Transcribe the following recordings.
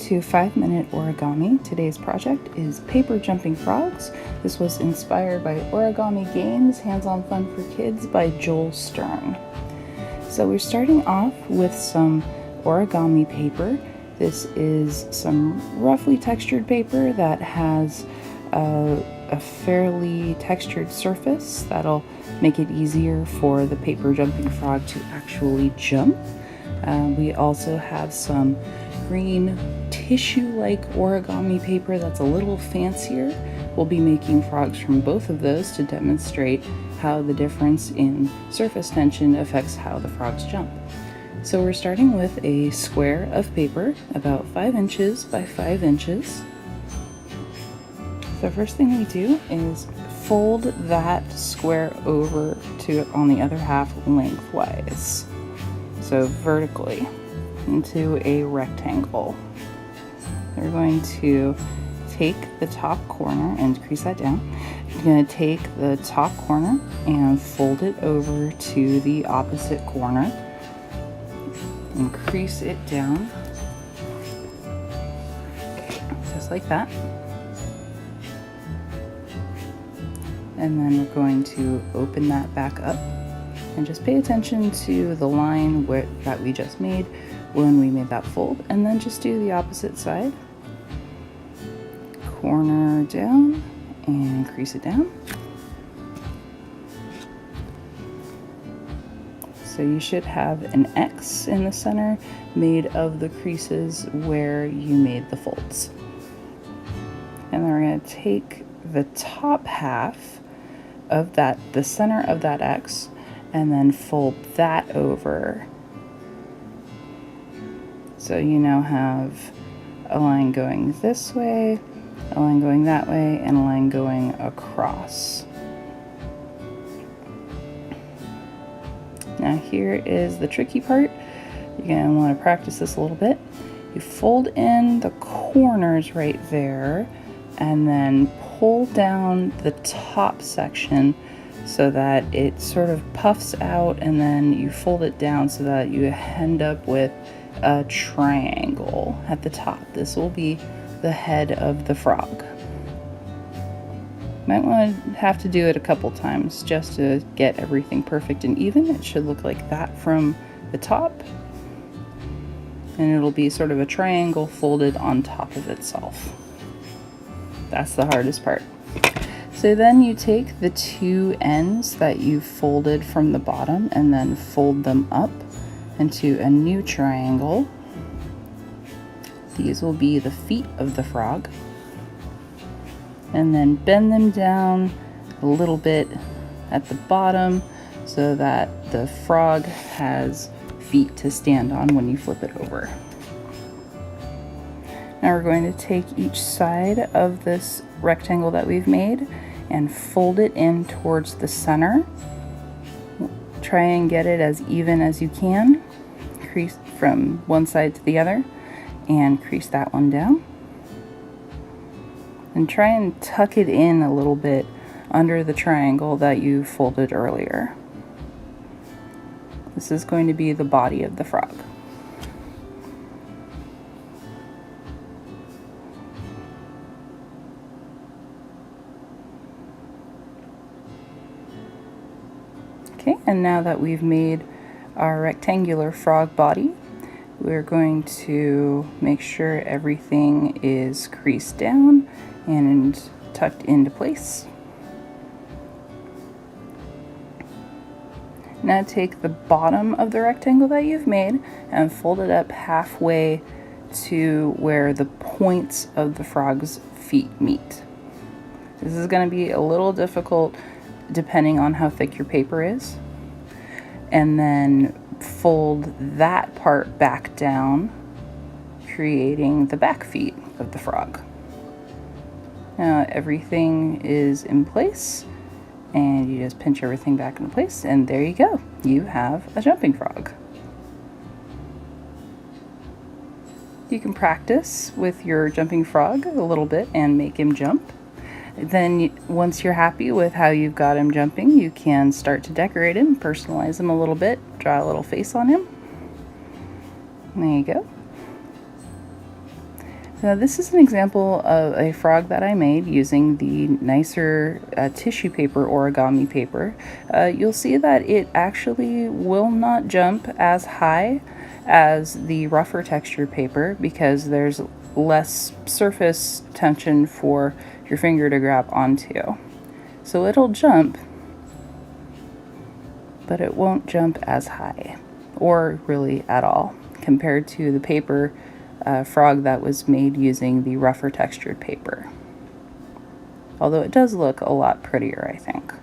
to 5-Minute Origami. Today's project is paper jumping frogs. This was inspired by Origami Games, Hands-on Fun for Kids by Joel Stern. So we're starting off with some origami paper. This is some roughly textured paper that has a fairly textured surface that'll make it easier for the paper jumping frog to actually jump. We also have some green tissue-like origami paper that's a little fancier. We'll be making frogs from both of those to demonstrate how the difference in surface tension affects how the frogs jump. So we're starting with a square of paper about 5 inches by 5 inches. The first thing we do is fold that square over to on the other half lengthwise, so vertically into a rectangle. We're going to take the top corner and crease that down. You're going to take the top corner and fold it over to the opposite corner and crease it down, just like that. And then we're going to open that back up and just pay attention to the line that we just made when we made that fold, and then just do the opposite side. Corner down and crease it down. So you should have an X in the center made of the creases where you made the folds. And then we're going to take the top half of that, the center of that X, and then fold that over. So you now have a line going this way, a line going that way, and a line going across. Now here is the tricky part. You're going to want to practice this a little bit. You fold in the corners right there and then pull down the top section so that it sort of puffs out, and then you fold it down so that you end up with a triangle at the top. This will be the head of the frog. Might want to have to do it a couple times just to get everything perfect and even. It should look like that from the top, and it'll be sort of a triangle folded on top of itself. That's the hardest part. So then you take the two ends that you folded from the bottom and then fold them up into a new triangle. These will be the feet of the frog. And then bend them down a little bit at the bottom so that the frog has feet to stand on when you flip it over. Now we're going to take each side of this rectangle that we've made and fold it in towards the center. Try and get it as even as you can. Crease from one side to the other and crease that one down. And try and tuck it in a little bit under the triangle that you folded earlier. This is going to be the body of the frog. Okay, and now that we've made our rectangular frog body, we're going to make sure everything is creased down and tucked into place. Now take the bottom of the rectangle that you've made and fold it up halfway to where the points of the frog's feet meet. This is going to be a little difficult depending on how thick your paper is. And then fold that part back down, creating the back feet of the frog. Now everything is in place, and you just pinch everything back into place, and there you go. You have a jumping frog. You can practice with your jumping frog a little bit and make him jump. Then once you're happy with how you've got him jumping, you can start to decorate him, personalize him a little bit, draw a little face on him. There you go. Now, this is an example of a frog that I made using the nicer tissue paper origami paper. You'll see that it actually will not jump as high as the rougher texture paper because there's less surface tension for your finger to grab onto. So it'll jump, but it won't jump as high, or really at all, compared to the paper frog that was made using the rougher textured paper. Although it does look a lot prettier, I think.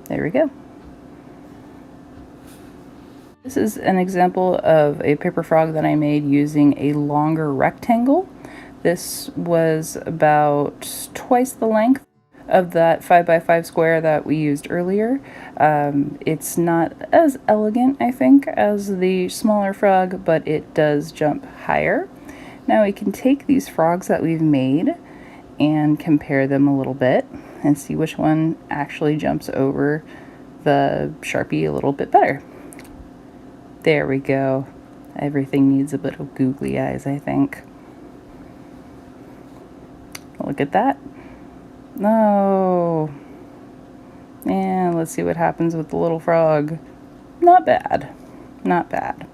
There we go. This is an example of a paper frog that I made using a longer rectangle. This was about twice the length of that 5x5 square that we used earlier. It's not as elegant, I think, as the smaller frog, but it does jump higher. Now we can take these frogs that we've made and compare them a little bit and see which one actually jumps over the Sharpie a little bit better. There we go. Everything needs a bit of googly eyes, I think. Look at that. No. And let's see what happens with the little frog. Not bad. Not bad.